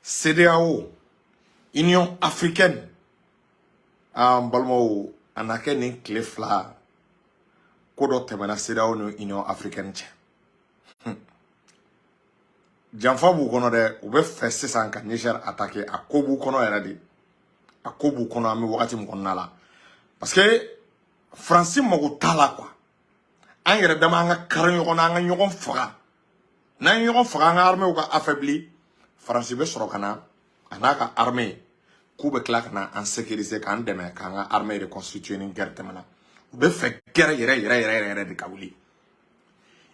CEDEAO, Union africaine, en balmo, en a qu'un clé fla, kodo temena CEDEAO no Union africaine. Janfa bu kono de, ube fesse sanka Niger attaqué a kobu kono eradi. A kobu kono ami wakati mkonala. Parce que, Francis mogo tala quoi. An yɛrɛ dama an ka kari ɲɔgɔn na an ka ɲɔgɔn faga n'an ye ɲɔgɔn faga an ka armée ka affaibli Faransi bɛ sɔrɔ ka na a n'a ka armée k'u bɛ tila ka na an sécuriser k'an dɛmɛ k'an ka armée reconstituer ni guerre tɛmɛna u bɛ fɛ guerre yɛrɛ de ka wuli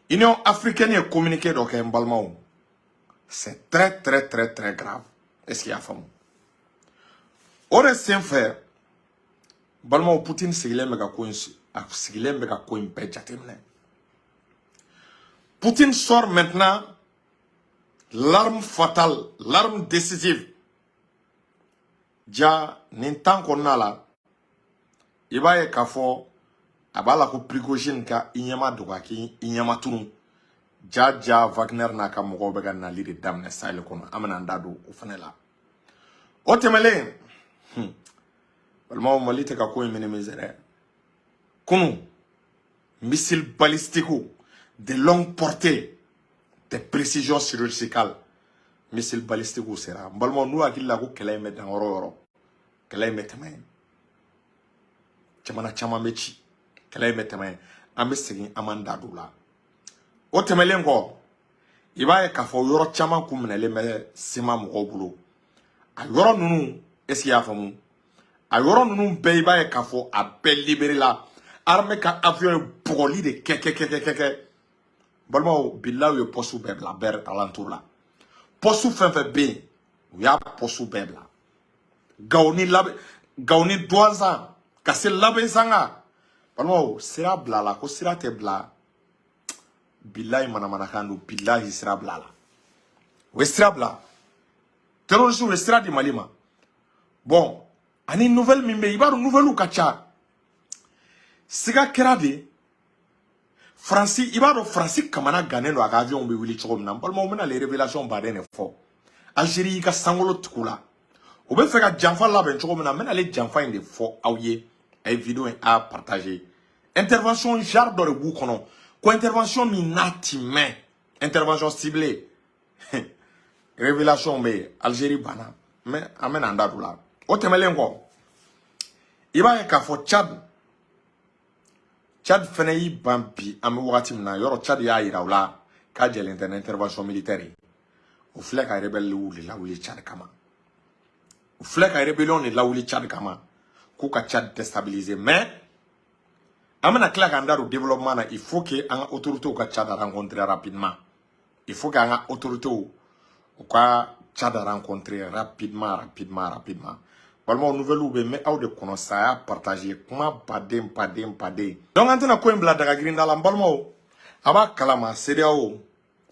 Union africaine ye communiqué dɔ kɛ n balimaw c'est très grave est-ce qu'il y a faamu o de sen fɛ balimaw Poutine sigilen bɛ ka ko in sigilen bɛ ka ko in bɛɛ jateminɛ Poutine sort maintenant l'arme fatale, l'arme décisive. Ja nin tan kɔnɔna la i b'a ye k'a fɔ a b'a la ko Prigozhin ka i ɲɛma dɔgɔya k'i ɲɛma tunu ja Wagner n'a ka mɔgɔw bɛ ka nali de daminɛ Sahel kɔnɔ an bɛna an da don o fana la o tɛmɛlen balimaw Mali tɛ ka ko in minimiser dɛ kunu missiles balistiques de longue portée, de précision chirurgicale. Missiles balistiques sera. Balmo nous a dit la ko kɛlɛ in bɛ dan yɔrɔ o yɔrɔ. Kɛlɛ in bɛ tɛmɛ yen. Jamana caman bɛ ci. Kɛlɛ in bɛ tɛmɛ yen. An bɛ segin an b'an da don la. O tɛmɛlen kɔ, i b'a ye k'a fɔ yɔrɔ caman kun minɛlen bɛ sema mɔgɔw bolo. A yɔrɔ ninnu, est-ce qu'il y a faamu? A yɔrɔ ninnu bɛɛ i b'a ye k'a fɔ a bɛɛ libéré la. Armée ka avion ye bɔgɔli de kɛ. Balmaw billahi ye poste bɛɛ bila bɛɛ alentour la poste fɛn fɛn bɛ yen u y'a poste bɛɛ bila Gawuni douanzan ka se labɛn sanga balmaw sira bila la ko sira tɛ bila billahi manamanakan don billahi sira bila la u ye sira bila terroristes u ye sira di Mali ma bon ani nouvelle min bɛ yen i b'a dɔn nouvelle ka ca siga kɛra de Fransi, il va do Fransi kamana ganen do aga avion be wili cogo mina balma mena les révélations baden ne fo Algérie ka sangolo tukula o be fe ka janfa la ben cogo mina mena les janfa inde fo awye ay vidéo a partager intervention genre dans le bout kono ko intervention mi nati mais intervention ciblée révélation be Algérie bana mais amena ndadu la o temelen ko iba ka fo Tchad fana y'i ban bi an bɛ wagati min na yɔrɔ Tchad y'a yira u la k'a jɛlen tɛ intervention militaire o filɛ ka rebelle de lawuli Tchad kama o filɛ ka rébellion de lawuli Tchad kama k'u ka Tchad déstabiliser mais an bɛna tila k'an da don développement na il faut que an ka autorités ka Tchad rencontrer rapidement il faut que an ka autorités u ka Tchad rencontrer rapidement Balmo nouvelle be mais aw de kono ça a partagé kuma baden donc antena ko en bla daga grinda la balmo aba kalama CEDEAO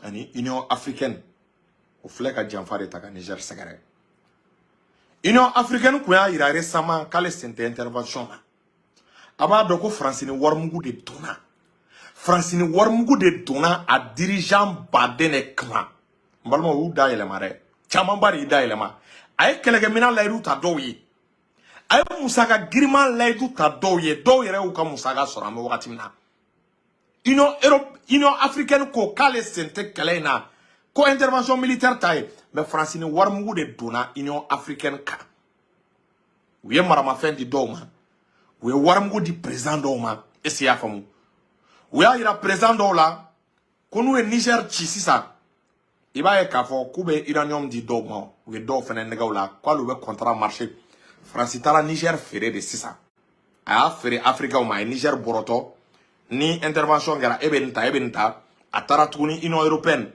ani Union africaine o flek ka janfa de ta ka Niger segere Union africaine ko ya ira récemment kale sente intervention aba do ko France ni warmugu de donna a dirigeant baden e klan balmo u da yelema re chama bari da yelema ay kelege mina la iru ta do yi ay musaka girima laydu ta dɔw yɛrɛ u ka musaka sɔrɔ an bɛ wagati min na Union africaine ko k'ale sen tɛ kɛlɛ in na ko intervention militaire ta ye mais France ni warimugu de donna Union africaine kan u ye maramafɛn di dɔw ma u ye warimugu di président dɔw ma est-ce qu'il y a faamu u y'a yira président dɔw la ko n'u ye Niger ci sisan i b'a ye k'a fɔ k'u bɛ uranium di dɔw ma u ye dɔw fana nɛgɛw la k'olu bɛ contrat marché France tara Niger feere de sisan a y'a feere Africaw ma a ye Niger bɔrɔtɔ ni intervention kɛra e bɛ nin ta a taara tuguni Union européenne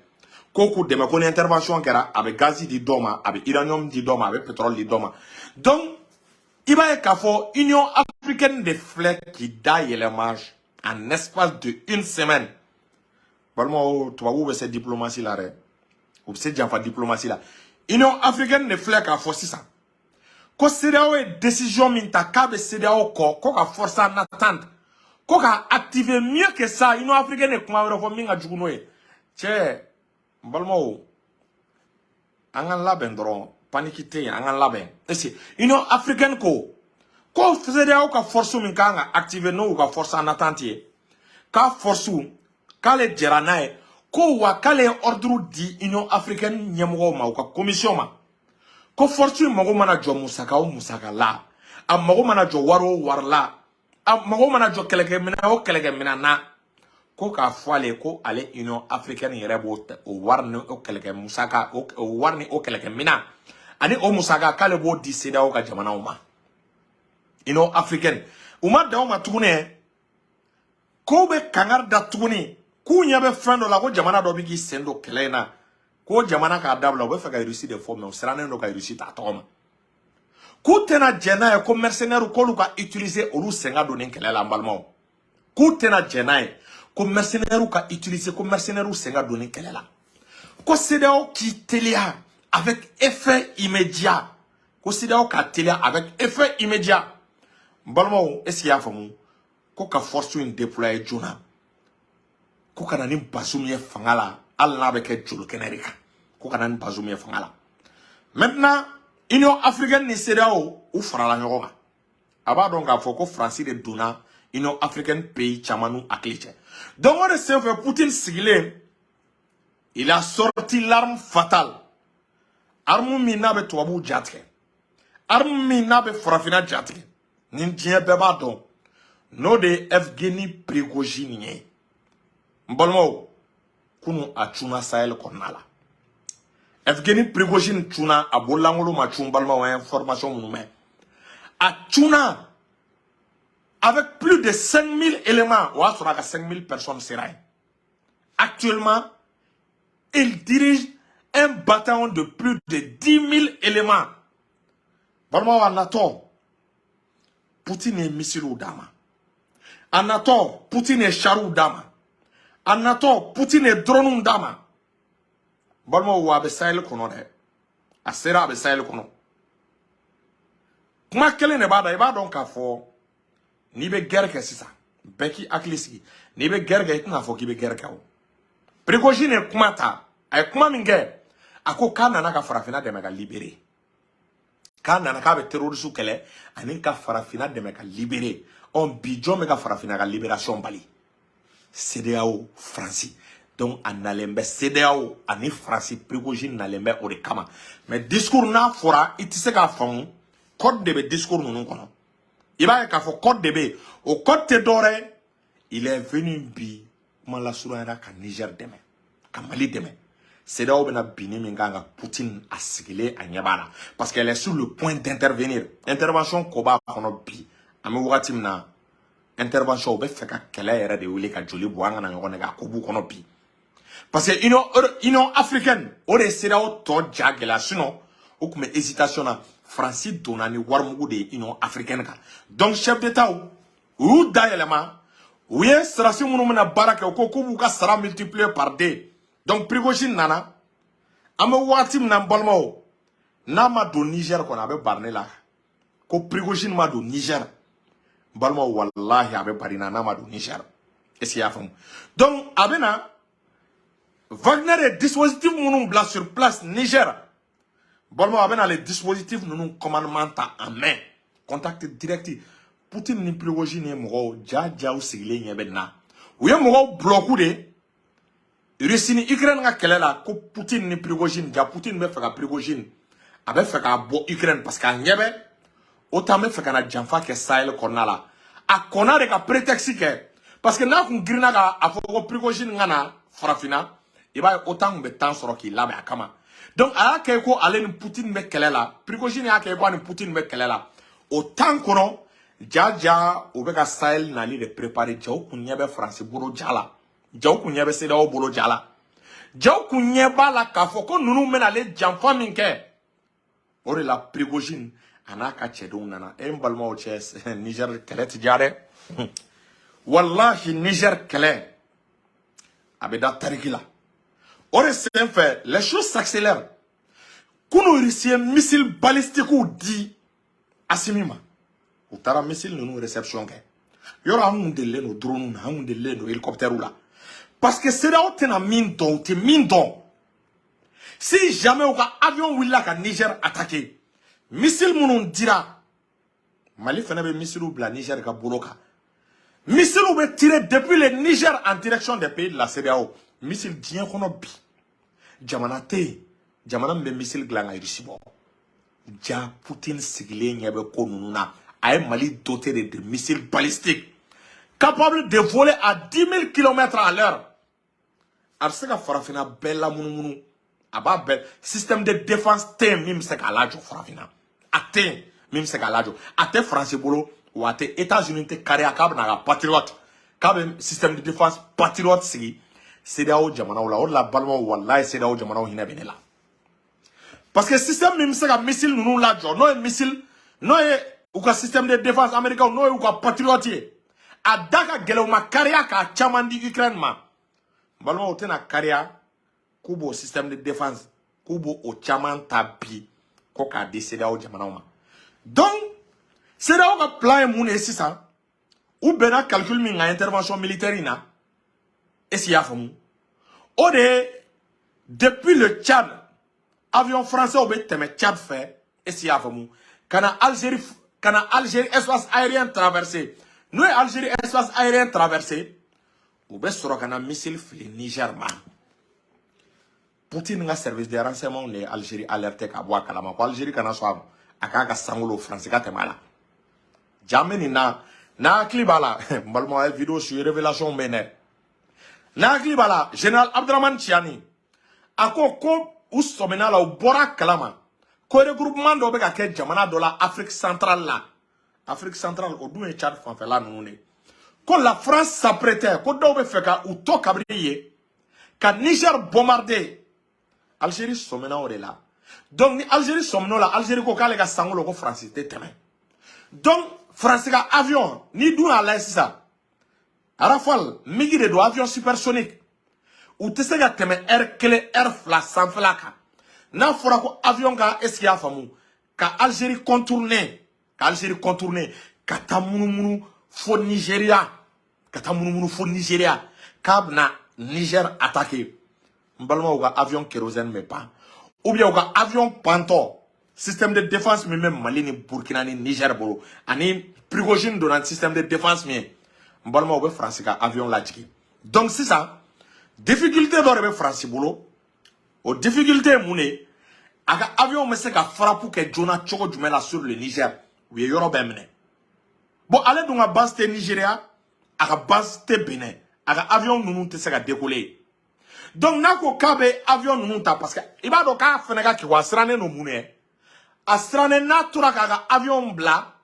ko k'u dɛmɛ ko ni intervention kɛra a bɛ gaz di dɔw ma a bɛ uranium di dɔw ma a bɛ pétrole di dɔw ma donc i b'a ye k'a fɔ Union africaine de filɛ k'i da yɛlɛma en espace de une semaine balimaw tubabuw bɛ se diplomatie la dɛ u bɛ se janfa diplomatie la Union africaine de filɛ k'a fɔ sisan ko CEDEAO ye décision min ta k'a bɛ CEDEAO kɔ ko ka force en attente ko ka activer mieux que ça Union africaine ye kuma wɛrɛ fɔ min ka jugu n'o ye cɛ n balimaw an ka labɛn dɔrɔn paniki tɛ yen an ka labɛn est-ce que Union africaine ko CEDEAO ka force min kan ka activer n'o ka force en attente ye ka force k'ale jɛra n'a ye ko wa k'ale ye ordre di Union africaine ɲɛmɔgɔw ma u ka commission ma ko force mago mana jɔ musaka o musaka la a mago mana jɔ wari o wari la a mago mana jɔ kɛlɛkɛminɛn o kɛlɛkɛminɛn na ko k'a fɔ ale ko ale Union africaine yɛrɛ b'o wari ni o kɛlɛkɛ musaka o wari ni o kɛlɛkɛminɛn ani o musaka k'ale b'o di CEDEAO ka jamanaw ma Union africaine u ma dan o ma tuguni ko bɛ kangari da tuguni k'u ɲɛ bɛ fɛn dɔ la ko jamana dɔ bɛ k'i sen don kɛlɛ in na ko jamana k'a dabila u bɛ fɛ ka Russie de fɔ mais u sirannen don ka Russie ta tɔgɔ ma k'u tɛna jɛn n'a ye ko mercenaires k'olu ka utiliser olu sen ka don nin kɛlɛ la an balimaw k'u tɛna jɛn n'a ye ko mercenaires ka utiliser ko mercenaires sen ka don nin kɛlɛ la ko CEDEAO k'i teliya avec effet immédiat ko CEDEAO k'a teliya avec effet immédiat n balimaw est-ce qu'il y'a faamu ko ka force in déployer joona ko kana ni Bazoum ye fanga la hali n'a bɛ kɛ joli kɛnɛ de kan ko kana ni Bazoum ye fanga la maintenant Union africaine ni CEDEAO u farala ɲɔgɔn kan a b'a dɔn k'a fɔ ko Faransi de donna Union africaine pays caman n'u hakili cɛ donc o de senfɛ Poutine sigilen il a sorti l'arme fatale arme min n'a bɛ tubabuw jatigɛ arme min n'a bɛ farafinna jatigɛ ni diɲɛ bɛɛ b'a dɔn n'o de ye Evgeny Prigozhin ye n balimaw kunu a cunna Sahel kɔnɔna la Evgeny Prigozhin cunna a bololankolon ma cun balimaw an information minnu mɛn a cunna avec plus de 5000 éléments o y'a sɔrɔ a ka 5000 personnes sera yen actuellement il dirige un bataillon de plus de 10 000 éléments balimaw a natɔ Poutine ye missile d'a ma a natɔ Poutine ye chariw d'a ma a natɔ Poutine ye drone d'a ma balimaw wa a bɛ Sahel kɔnɔ dɛ a sera a bɛ Sahel kɔnɔ kuma kelen de b'a da i b'a dɔn k'a fɔ n'i bɛ guerre kɛ sisan bɛɛ k'i hakili sigi n'i bɛ guerre kɛ i tɛna fɔ k'i bɛ guerre kɛ o Prigozhin ye kuma ta a ye kuma min kɛ a ko k'a nana ka farafinna dɛmɛ ka libérer k'a nana k'a bɛ terroristes kɛlɛ ani ka farafinna dɛmɛ ka libérer bi jɔn bɛ ka farafinna ka libération bali CEDEAO Faransi donc a nalen bɛ CEDEAO ani Faransi Prigozhin nalen bɛ o de kama mais discours n'a fɔra i tɛ se k'a faamu code de bɛ discours ninnu kɔnɔ i b'a ye k'a fɔ code de bɛ yen o code tɛ dɔwɛrɛ ye il est venu bi kuma lasurunyara ka Niger dɛmɛ ka Mali dɛmɛ CEDEAO bɛna binni min kan ka Poutine a sigilen a ɲɛ b'a la parce qu'elle est sur le point d'intervenir intervention ko b'a kɔnɔ bi an bɛ wagati min na intervention o bɛ fɛ ka kɛlɛ yɛrɛ de wele ka joli bɔ an kana ɲɔgɔn nɛgɛ a ko b'u kɔnɔ bi parce que Union africaine o de ye CEDEAO tɔ ja gɛlɛya sinon o tun bɛ hésitation na Faransi donna ni warimugu de ye Union africaine kan donc chef d'état u y'u dayɛlɛma u ye sarasi minnu bɛna baara kɛ u ko k'u b'u ka sara multiplier par 2 donc Prigozhin nana an bɛ wagati min na n balimaw n'a ma don Niger kɔnɔ a bɛ bari ne la ko Prigozhin ma don Niger n balimaw walahi a bɛ bari na n'a ma don Niger est-ce que i y'a faamu donc a bɛ na Wagner ye dispositif minnu bila sur place Niger balimaw a bɛ na les dispositifs ninnu commandement ta en main contact direct Poutine ni Prigozhin ye mɔgɔw jajaw sigilen ɲɛ bɛ na u ye mɔgɔw bloqué de Russie ni Ukraine ka kɛlɛ la ko Poutine ni Prigozhin ja Poutine bɛ fɛ ka Prigozhin a bɛ fɛ k'a bɔ Ukraine parce que a ɲɛ bɛ autant bɛ fɛ ka na janfa kɛ Sahel kɔnɔna la a kɔnna de ka prétexte kɛ parce que n'a kun girinna k'a fɔ ko Prigozhin ka na farafinna i b'a ye autant kun bɛ temps sɔrɔ k'i labɛn a kama donc a y'a kɛ ko ale ni Poutine bɛ kɛlɛ la Prigozhin y'a kɛ ko a ni Poutine bɛ kɛlɛ la o temps kɔnɔ ja o bɛ ka Sahel nali de préparer jaw kun ɲɛ bɛ Faransi bolo ja la jaw kun ɲɛ bɛ CEDEAO bolo ja la jaw kun ɲɛ b'a la k'a fɔ ko ninnu bɛna ale janfa min kɛ o de la Prigozhin a n'a ka cɛdenw nana n balimaw cɛ Niger kɛlɛ ti ja dɛ wallahi Niger kɛlɛ a bɛ da tariki la o de senfɛ les choses s'accélèrent kunu Russie ye missile balistiques di Assimi ma u taara missile ninnu réception kɛ yɔrɔ an kun delilen don drone na an kun delilen don hélicoptère la parce que CEDEAO tɛna min dɔn u tɛ min dɔn Si jamais ou ka avion willa ka Niger attaqué, missile mounou dira, Mali fene be missile ou bla Niger ka boloka. Missile ou be tiré depuis le Niger en direction des pays de la CEDEAO. Missile dien kono bi. Jamana te, jamana mbe missile glanga irisibo. Ja Poutine sigle nyebe ko nununa. Aye Mali doté de missiles balistiques capables de voler à 10 000 km à l'heure. Arseka farafina bella mounou. Aba bel système de défense te mim se kalajo farafina. Ate mim se kalajo. Ate français bolo ou ate États-Unis te carré akab na patriote. Kabe système de défense patriote sigi. CEDEAO jamana ou la balma wallahi CEDEAO jamana ou hina benela. Parce que système mim se ka missile nounou la jo. Non missile, non ou ka système de défense américain, non ou ka patriote. A daka gele ou ma carrière ka chamandi Ukraine ma. Balma ou te na carrière kubo système de défense kubo o chaman tabi ko ka décédé au jamana ma. Donc c'est là où plan moun et si ça ou bena calcul mi nga intervention militaire ina et si ya famu o de depuis le Tchad avion français au bet teme Tchad fait et si ya famu kana Algérie espace aérien traversé nous Algérie espace aérien traversé ou bet soro kana missile fili Niger ma. Poutine nga service de renseignement ne Algérie alerté ka boa kalama ko Algérie kana so aka sangolo français ka temala jameni na klibala mbalmo ay vidéo sur révélation mene na klibala général Abdraman Tiani ako ko usomena la bora kalama ko regroupement do be ka ke jamana do la Afrique centrale o dou e Tchad fan fe la nune ko la France s'apprêtait ko do be fe ka ou to kabriye ka Niger bombardé Algérie somena o de la. Donc ni Algérie somena la Algérie ko kale ka sangolo ko France te teme. Donc France ka avion ni dou na la ça. Rafale migi de do avion supersonique. Ou te se ga teme air fla sans flaka. Na fora ko avion ka eskia famu ka Algérie contourner ka tamunu fo Nigeria ka na Niger attaqué. Mbalma ou avion kérosène mais pas. Ou bien ou avion Panto. Système de défense mais même Mali ni Burkina ni Niger bolo. Ani Prigogine dans système de défense mais Mbalma ou France ka avion la tiki. Donc c'est ça. Difficulté d'orbe France bolo. O difficulté mouné. Aga avion me se ka frappe que Jonah Choko Jumela sur le Niger. Oui yoro bemne. Bon allez donc à base te Nigeria. Aga base te Benin. Aga avion nous te se ka décoller. Donc nako kabe avion nunta parce que iba do ka fenega ki wasrane no mune asrane natura kaga avion bla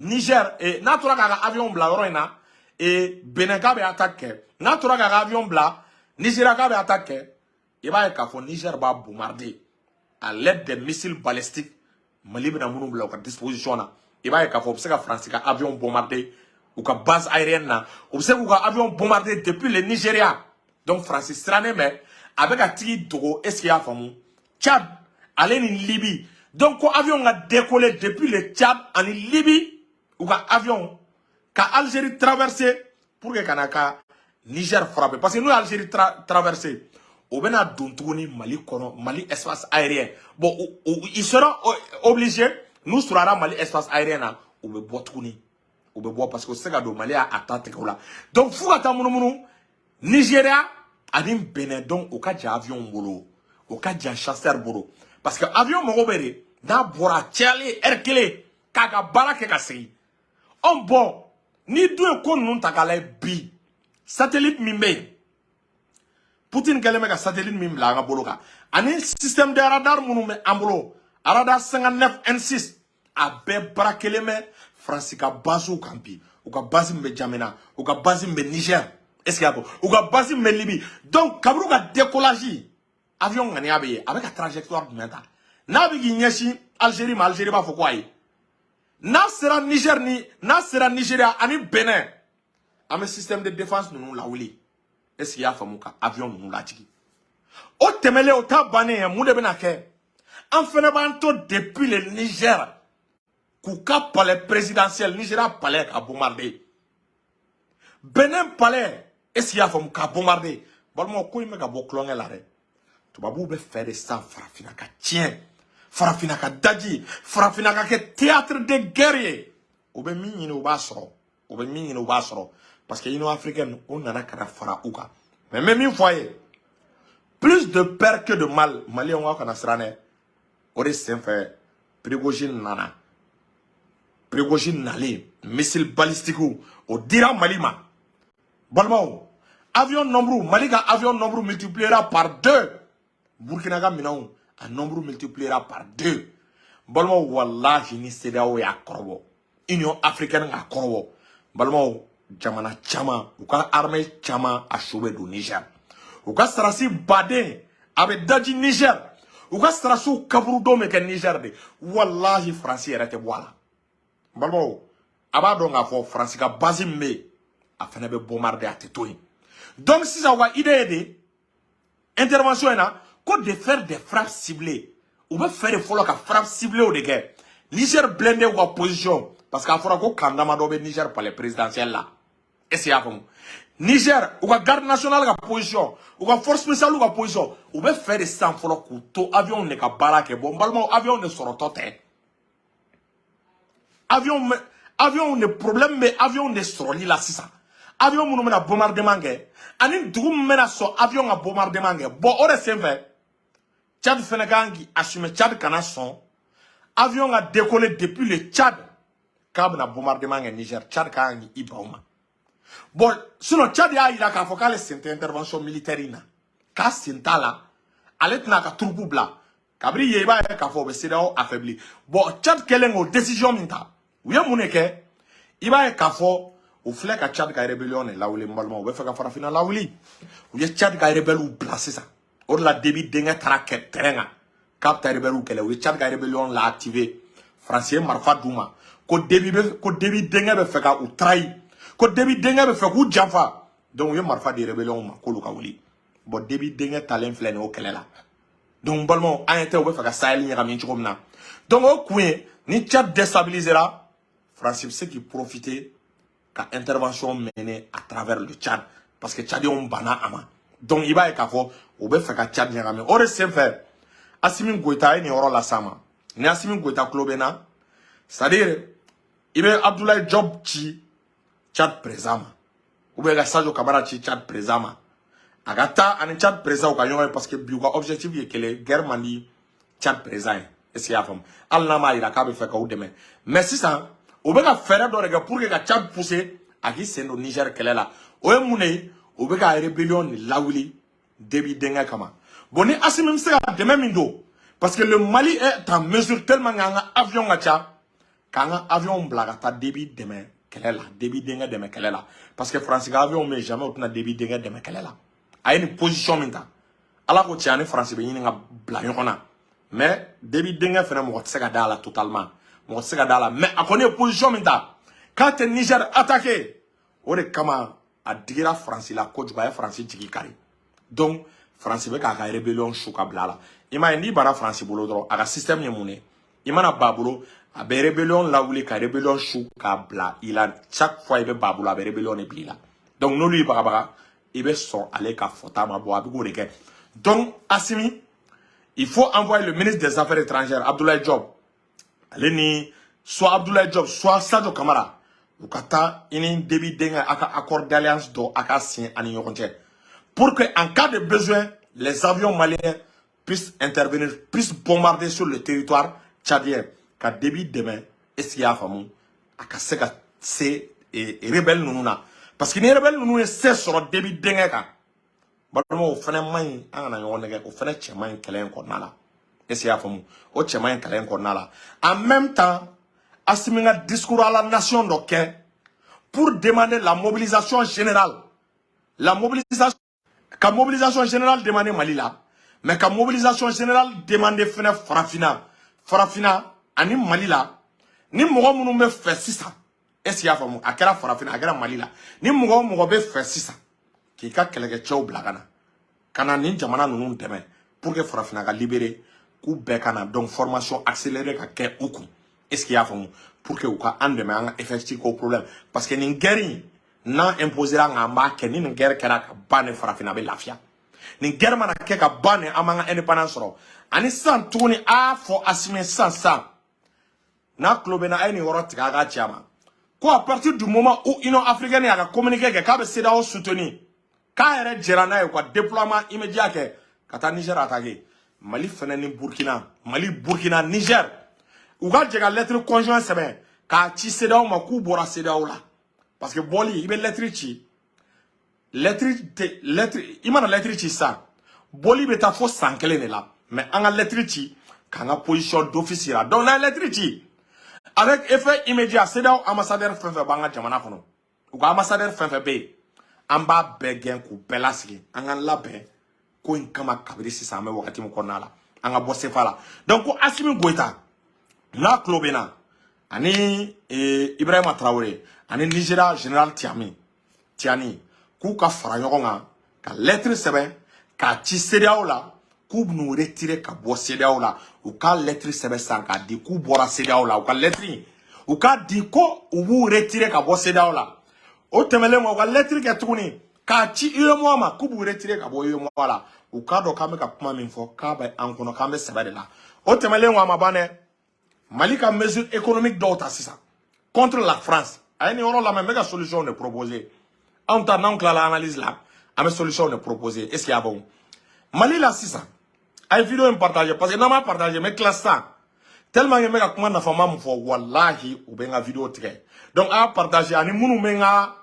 Niger et natura kaga avion bla roina et Benin kabe attaque natura kaga avion bla Nigeria kabe attaque iba ka fo Niger ba bombarder à l'aide des missiles balistiques Mali bena munu bla ka disposition na iba ka fo ka France ka avion bombarder ou ka base aérienne na ou ka avion bombarder depuis le Nigeria. Donc Francis Strané mais avec un tigre Togo est-ce qu'il y a famou Tchad aller en Libye. Donc quand avion a décollé depuis le Tchad en Libye ou quand avion ka Algérie traversé pour que Kanaka Niger frappé parce que nous Algérie traversé au bena Dontouni Mali espace aérien. Bon ils seront obligés nous sera Mali espace aérien là ou be botouni ou be bois parce que c'est gado Mali a attaqué là. Donc fou atamounou Nigeria adim Benin donc au cas avion bolo au cas chasseur bolo parce que avion morobere na bora chali erkele kaga barake kasi on bon ni deux kon nun takale bi satellite mimbe Poutine kaleme ka satellite mimbe la nga bolo ka ani système de radar munu me ambolo radar 59 N6 a be barakele me France ka basu kampi ou ka base mbe Jamena ou ka base mbe Niger. Est-ce qu'il y a bon? Ou ka basi me Libye. Donc, Kabrou ka décollage. Avion ngani abeye. Avec la trajectoire du menta. Na bigi nyeshi Algérie ma Algérie ba fokwa yi. Na sera Niger ni. Na sera Nigeria ani Benin. Ame système de défense nous la wili. Est-ce qu'il y a famouka avion nous la tiki. O temele o ta bané ya moude benake. En fenebanto depuis le Niger. Kouka palais présidentiel. Nigeria palais a bombardé. Benin palais. Est-ce qu'il y a fait un bombardé? Bon, moi, quand il me a bombardé là, Tubabou be faire ça farafina ka tien. Farafina ka daji, farafina ka ke théâtre de guerrier. Ou be mini no basro. Ou be mini no basro. Parce que l'Union africaine, on nana kana fara ouka. Mais même une fois, plus de peur que de mal, Mali on va kana srane. Ore fait Prigogine nana. Prigogine nale, missile balistique au dira Malima. Balmao, avion nombre, Malika avion nombre multipliera par 2. Burkina Minon, un nombre multipliera par 2. Balmao, wallahi ni CEDEAO ya korobo. Union africaine a korobo. Balmao, jamana chama, ou ka armée chama a choué du Niger. Ou ka sarasi Baden, avec Daji Niger. Ou ka sarasi Kabourou Dome ke Niger de. Wallahi Franci erete wala. Balmao, abadon a fo Franci ka bazim me. Afin de bombarder à Tétouin. Donc, si ça va idée intervention, de faire des frappes ciblées, ou bien faire des frappes ciblées au dégât. Niger blindé ou opposition, parce qu'il faut qu'on condamne le Niger pour les présidentielles là. Et c'est à Niger, ou la garde nationale de position, ou la force spéciale de position, ou bien faire des sans couteau, avion n'est qu'à baraque, bombardier, avion ne sera pas avion ne problème, mais avion ne sera là, c'est ça. Avion munu mena bombardement ge ani dugu mena so avion a bombardement ge bon ore senfe Tchad Fenegangi assume Tchad kana son avion a décollé depuis le Tchad quand na bombardement ge Niger Tchad kangi ibauma bon sinon Tchad ya ila ka fokale sente intervention militaire ina ka sentala alet na ka troupe bla kabri yeba ka fo be CEDEAO affaibli bon Tchad kelengo décision minta wiye muneke iba ka fo ou flèque à Tchad ka rébellion là où les malma ou fait ka farafina là où li ou y Tchad ka rébellion ou placer ça or la débit denga traquet terrain cap ta rébellion kele ou Tchad ka rébellion l'a activé français marfa douma ko débit denga be fait ka ou trahi ko débit denga be fait ku janfa donc y marfa de rébellion ma ko lu ka wuli bon débit denga talent flène au kele là donc balma a été ou fait ka sahel ni rami chomna donc au coin ni Tchad déstabilisera français c'est qui profiter ka intervention menée à travers le Tchad parce que Tchad on bana ama donc il va y avoir ou be fait ka Tchad nyagame ore fait Assimi Goïta ni oro la sama ni Assimi Goïta klobena c'est-à-dire il be Abdoulaye Diop chi Tchad présent ou be ga Sadio Kamara chi Tchad présent agata ani Tchad présent ka yoro parce que biuga objectif est que les guerre Mali Tchad présent et c'est à fond Allah ma ira ka be fait ka ou demain mais si ça ou bien faire d'orgue pour que Tchad pousse à qui c'est au Niger qu'elle est là. Ou bien mouné, ou bien rébellion laouli débit denga kama. Bon ni asi même ça de même indo parce que le Mali est en mesure tellement qu'un avion gacha qu'un avion blagata débit demain qu'elle est là débit denga demain qu'elle est là parce que France avion mais jamais autant débit denga demain qu'elle est là. A une position maintenant. Alors que tiens France ben y'inga blayon mais débit denga fait mon c'est là totalement. Mon Segadala, mais à connaître position maintenant. Quand le Niger attaqué, on est comme à dire France la côte de France qui carré. Donc France veut qu'à rébellion choukabla. Il m'a dit bara France boulot à système yemune. Il m'a babulo à rébellion là où les rébellion choukabla. Il a chaque fois il veut babulo à rébellion et puis là. Donc nous lui bara il veut son aller qu'à fota ma bois avec les gars. Donc Assimi, il faut envoyer le ministre des Affaires étrangères Abdoulaye Diop. Leni soit Abdoulaye Diop soit Sadio Kamara ou kata ini débit denga aka accord d'alliance do aka signé ani yokonche pour que en cas de besoin les avions maliens puissent intervenir puissent bombarder sur le territoire tchadien ka débit demain est-ce qu'il y a famu aka seka c'est rebelle nununa parce que les rebelles nunu c'est sur le débit denga ka balmo fene man ana yonega o fene cheman kelen ko nala. Et c'est à fond. Au chemin kalen kornala. En même temps, Assimi un discours à la nation donc pour demander la mobilisation générale. La mobilisation générale demandée Mali là. Mais la mobilisation générale demandée Farafina ani Mali là. Ni mogo munu me fait ça. Et c'est à fond. A kera Farafina a kera Mali là. Ni mogo be fait ça. Qui ka kelege tchou blagana. Kana ni jamana nunu deme pour que Farafina ga libérer. Donc formation accélérée ka oukou. Est-ce qu'il y a pour que vous ayez un effectif au problème parce que une guerre n'a imposé un embarque ni une guerre qui a ban farafina be lafia Ni guerre mana kɛ ka ban ni an m'an ka indépendance sɔrɔ ani sisan tuguni a fɔ Assimi sisan n'a tulo bɛ n na a ye nin yɔrɔ tigɛ a ka ci a ma ko à partir du moment où Union africaine y'a ka communiqué kɛ k'a bɛ CEDEAO soutenir k'a yɛrɛ jɛra n'a ye ka déploiement immédiat kɛ ka taa Niger attaquer Mali fɛnɛ ni Burkina Mali Burkina Niger u ka jɛ ka lettre conjoint sɛbɛn k'a ci CEDEAO ma k'u bɔra CEDEAO la parce que bɔli i bɛ lettre ci lettre i mana lettre ci sisan bɔli bɛ taa fo san 1 de la mais an ka lettre ci k'an ka position d'office yira donc n'a lettre ci avec effet immédiat CEDEAO ambassadeur fɛn fɛn b'an ka jamana kɔnɔ u ka ambassadeur fɛn fɛn bɛ yen an b'a bɛɛ gɛn k'u bɛɛ lasigi an ka labɛn ko in kama kabiri sisan an bɛ wagati min kɔnɔna la an ka bɔ sefa la donc ko Assimi Goïta n'a tulo bɛ n na ani Ibrahima Traoré ani Nigeria général Tiani k'u ka fara ɲɔgɔn kan ka lettre sɛbɛn k'a ci CEDEAO la k'u b'u retirer ka bɔ CEDEAO la u ka lettre sɛbɛn san k'a di k'u bɔra CEDEAO la u ka lettre u ka di ko u b'u retirer ka bɔ CEDEAO la o tɛmɛlen kɔ u ka lettre kɛ tuguni k'a ci UEMOA ma k'u b'u retirer ka bɔ UEMOA la u k'a dɔn k'an bɛ ka kuma min fɔ k'a bɛ an kɔnɔ k'an bɛ sɛbɛn de la o tɛmɛlen kɔ a ma ban dɛ Mali ka mesure économique dɔw ta sisan contre la France a ye nin yɔrɔ lamɛn n bɛ ka solution de proposer anw ta n'anw tilala analyse la an bɛ solution de proposer est-ce qu'il y a bon Mali la sisan a ye vidéo in partager parce que n'an m'a partager n bɛ tila sisan tellement que n bɛ ka kuma nafama min fɔ wallahi u bɛ n ka vidéo tigɛ donc a y'a partager ani minnu bɛ n ka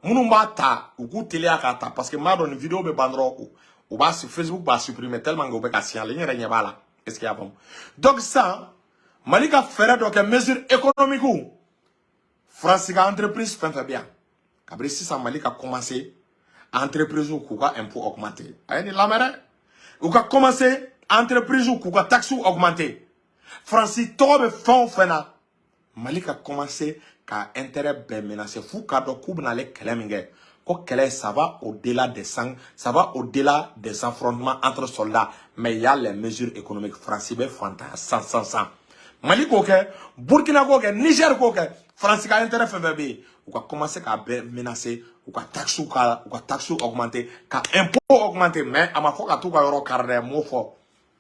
minnu b'a ta u k'u teliya k'a ta parce que n b'a dɔn nin vidéo bɛ ban dɔrɔn u b'a Facebook b'a supprimer tellement que u bɛ ka signaler n yɛrɛ ɲɛ b'a la est-ce qu'il y a bon donc sisan Mali ka fɛɛrɛ dɔ kɛ mesure économique France ka entreprise fɛn fɛn bɛ yan kabiri sisan Mali ka commencer entreprise k'u ka impôt augmenter a ye nin lamɛn dɛ u ka commencer entreprise k'u ka taxe augmenter France tɔgɔ bɛ fɛn o fɛn na Mali ka commencer ka intérêt bɛɛ menacer f'u k'a dɔn k'u bɛna ale kɛlɛ min kɛ ko kɛlɛ ça va au-delà des affrontements entre soldats mais il y a les mesures économiques France bɛ fantanya san Mali k'o kɛ Burkina k'o kɛ Niger k'o kɛ France ka intérêt fɛn fɛn bɛ yen u ka commencer k'a bɛɛ menacer u ka taxe augmenter ka impôt augmenter mais a ma fɔ ka t'u ka yɔrɔ kari dɛ m'o fɔ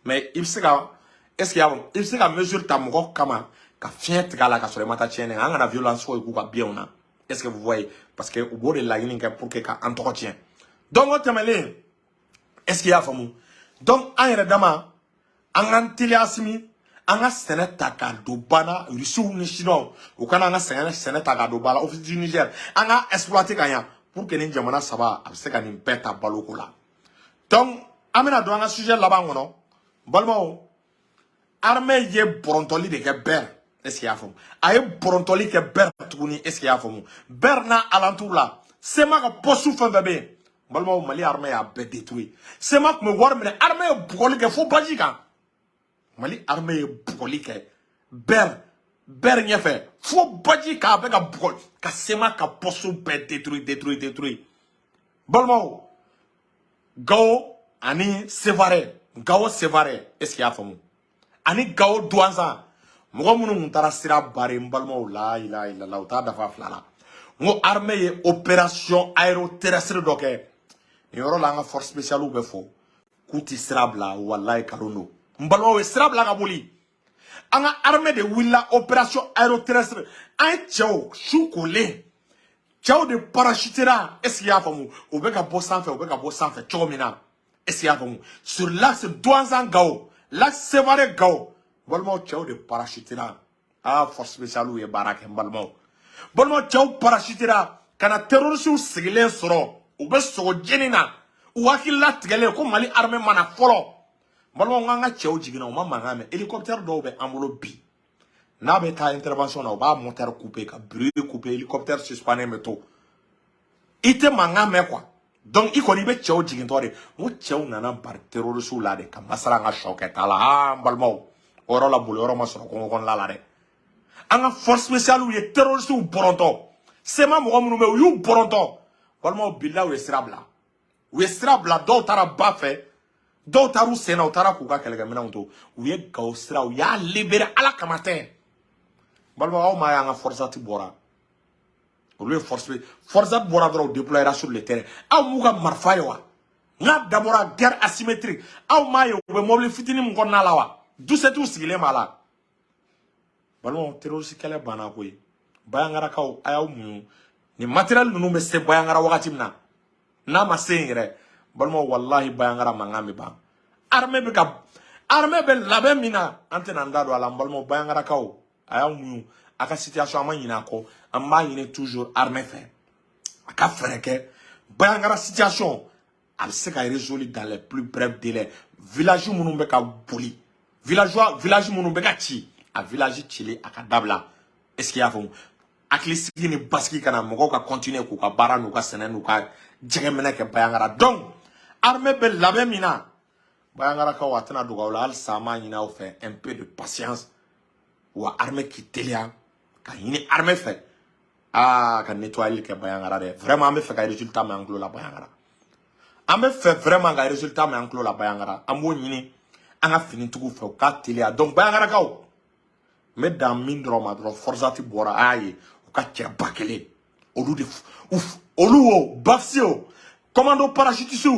mais i bɛ se ka est-ce qu'il y a bon i bɛ se ka mesure ta mɔgɔ kama ka fiɲɛ tigɛ a la ka sɔrɔ i ma taa tiɲɛni kɛ an kana violence fɔ k'u ka biɲɛw na est-ce que vous voyez parce que u b'o de laɲini kɛ pour que ka an tɔgɔ tiɲɛ donc o tɛmɛnen est-ce qu'il y a faamu donc an yɛrɛ dama an k'an teliya Assimi an ka sɛnɛ ta ka don bana Rusiw ni Chinois u kana an ka sɛnɛ ta ka don bala office du Niger an ka exploiter ka ɲa pour que nin jamana saba a bɛ se ka nin bɛɛ ta baloko la donc an bɛna don an ka sujet laban kɔnɔ balimaw armée ye bɔrɔntɔli de kɛ Ber est-ce qu'il y a faamu a ye bɔrɔntɔli kɛ Ber tuguni est-ce qu'il y a faamu Ber n'a alentour la SEMA ka poste fɛn fɛn bɛ yen balimaw Mali armée y'a bɛɛ détruit SEMA tun bɛ wari minɛ armée ye bugɔli kɛ fo baji kan Mali armée ye bugɔli kɛ Ber ɲɛfɛ fo baji k'a bɛ ka bugɔli ka SEMA ka poste bɛɛ détruit balimaw Gao ani Sévaré est-ce qu'il y a faamu ani Gao Douanzan mɔgɔ minnu tun taara sira bari n balimaw la ilaha illallah u t'a dafa fila la n ko armée ye opération aéroterrestre dɔ kɛ nin yɔrɔ la an ka force spéciale bɛ fɔ k'u ti sira bila wallahi kalon don n balimaw ye sira bila ka boli an ka armée de wulila opération aéroterrestre an ye cɛw su kolen cɛw de parachutera est-ce qu'il y a faamu u bɛ ka bɔ sanfɛ cogo min na est-ce qu'il y a faamu sur l'axe Douanzan Gao l'axe Sévaré Gao balimaw cɛw de parachutera force spéciale ye baara kɛ n balimaw cɛw parachutera ka na terroriste sigilen sɔrɔ u bɛ sogo jeni na u hakili latigɛlen ko Mali armée mana fɔlɔ balimaw n ka cɛw jiginna u ma mankan mɛn hélicoptère dɔw bɛ an bolo bi n'a bɛ taa intervention na u b'a moteur couper ka bruit couper hélicoptère suspendé bɛ to i tɛ mankan mɛn quoi donc i kɔni i bɛ cɛw jigintɔ de n ko cɛw nana bari terroriste la de ka masala an ka sɔ kɛ t'a la n balimaw o yɔrɔ la bolo yɔrɔ ma sɔrɔ kɔngɔ kɔnɔna la dɛ an ka force spéciale ye terroriste bɔrɔntɔ SEMA mɔgɔ minnu bɛ u y'u bɔrɔntɔ balimaw bilahi u ye sira bila dɔw taara ba fɛ dɔw taara u sen na u taara k'u ka kɛlɛkɛminɛnw to u ye Gao sira u y'a libérer ala kama tɛ balimaw aw ma ye an ka forçati bɔra olu ye forçati bɔra dɔrɔn u déployera sur le terrain aw m'u ka marifa ye wa N'a d'abord guerre asymétrique. Aw ma ye u bɛ mobile fitini mun kɔnɔna la wa? Du se t'u sigilen b'a la. Balimaw terroriste kɛlɛ banna koyi. Bayangarakaw a y'aw muɲu. Ni matériel ninnu bɛ se Bayangara wagati min na. N'a ma se yen yɛrɛ. Balimaw wallahi Bayangara mankan bɛ ban. Armée bɛ labɛn min na an tɛna an da don a la balimaw Bayangarakaw a y'aw muɲu. A ka situation an ma ɲinɛ a kɔ. An b'a ɲini toujours armée fɛ. A ka fɛrɛ kɛ Bayangara situation a bɛ se ka résoudre dans les plus brefs délais. Village minnu bɛ ka boli. Village minnu bɛ ka ci. A village cili a ka dabila. Est-ce qu'il y a faamu? Hakili sigi ni basigi kana mɔgɔw ka continuer k'u ka baara n'u ka sɛnɛ n'u ka jɛgɛminɛ kɛ Bayangara. Donc armée bɛ labɛn min na Bayangarakaw a tɛna dogo aw la halisa an b'a ɲini aw fɛ un peu de patience. Wa armée k'i teliya ka ɲini armée fɛ. Ka nettoyer kɛ Bayangara dɛ. Vraiment an bɛ fɛ ka résultat min an tulo la Bayangara. An bɛ fɛ vraiment ka résultat min an tulo la Bayangara. An b'o ɲini an ka finitigiw fɛ u ka teliya. Donc Bayangarakaw n bɛ dan min dɔrɔn ma dɔrɔn Forzati bɔra a y'a ye u ka cɛ ba kelen olu o bafisi o commando parachutiste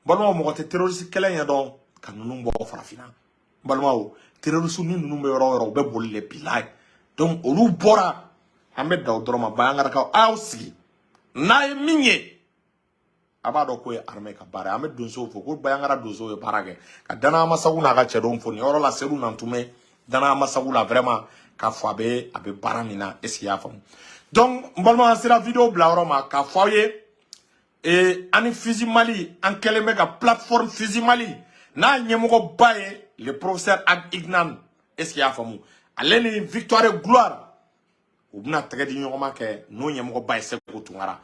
balimaw mɔgɔ tɛ terroriste kɛlɛ ɲɛ dɔn ka ninnu bɔ farafinna balimaw terroriste ni ninnu bɛ yɔrɔ o yɔrɔ u bɛ boli le bilaye donc olu bɔra an bɛ da o dɔrɔn ma Bayangarakaw a y'aw sigi n'a ye min ye a b'a dɔn k'o ye armée ka baara ye an bɛ donsow fɔ ko Bayangara donsow ye baara kɛ ka Dana Masagu n'a ka cɛdenw fɔ nin yɔrɔ la Seydou Nantume Dana Masagu la vraiment k'a fɔ a bɛ baara min na est-ce qu'il y a faamu donc n balima an sera vidéo bila yɔrɔ ma k'a fɔ aw ye ani Fusil Mali an kɛlen bɛ ka plateforme Fusil Mali n'a ɲɛmɔgɔba ye le professeur Ignan est-ce qu'il y a faamu ale ni Victoire et Gloire u bɛna tɛgɛ di ɲɔgɔn ma kɛ n'o ɲɛmɔgɔba ye Seku Tunkara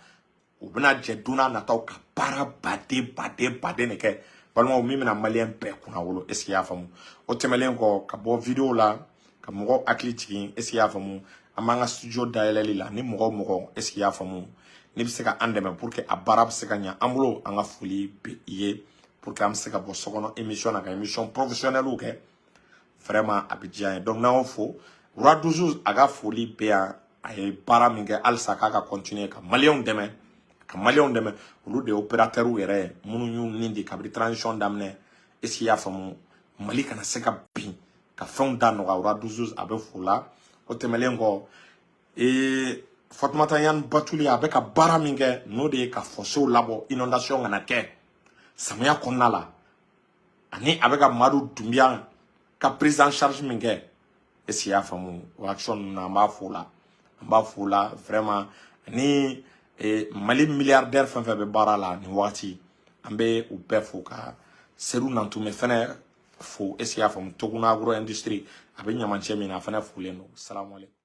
u bɛna jɛ don n'a nataw ka baara baden de kɛ balimaw min bɛna maliyɛn bɛɛ kunna wolo est-ce qu'il y a faamu o tɛmɛlen kɔ ka bɔ vidéo la ka mɔgɔw hakili jigin est-ce qu'il y a faamu an b'an ka studio dayɛlɛli la ni mɔgɔ est-ce qu'il y a faamu ne bɛ se ka an dɛmɛ pour que a baara bɛ se ka ɲɛ an bolo an ka foli bɛ i ye pour que an bɛ se ka bɔ sokɔnɔ émission na ka émission professionnelle kɛ vraiment a bɛ diya an ye donc n'an y'o fo Roi 12 a ka foli bɛ yan a ye baara min kɛ halisa k'a ka continuer ka maliyɛnw dɛmɛ olu de opérateurs yɛrɛ ye minnu y'u ni de kabini transition daminɛ est-ce qu'il y a faamu Mali kana se ka bin ka fɛnw da nɔgɔya Roi 12 a bɛ fo la o tɛmɛlen kɔ Fatumata Yan Batuli a bɛ ka baara min kɛ n'o de ye ka fossé labɔ inondation kana kɛ samiya kɔnɔna la ani a bɛ ka Madu Dunbiya ka prise en charge min kɛ est-ce qu'il y a faamu o action ninnu na an b'a fo la vraiment ani Mali milliardaire fɛn fɛn bɛ baara la nin waati an bɛ u bɛɛ fo ka Seydou Nantume fɛnɛ fo est-ce qu'il y a faamu Toguna Agro Industrie a bɛ ɲamacɛ min na a fɛnɛ folen don salamu aleykum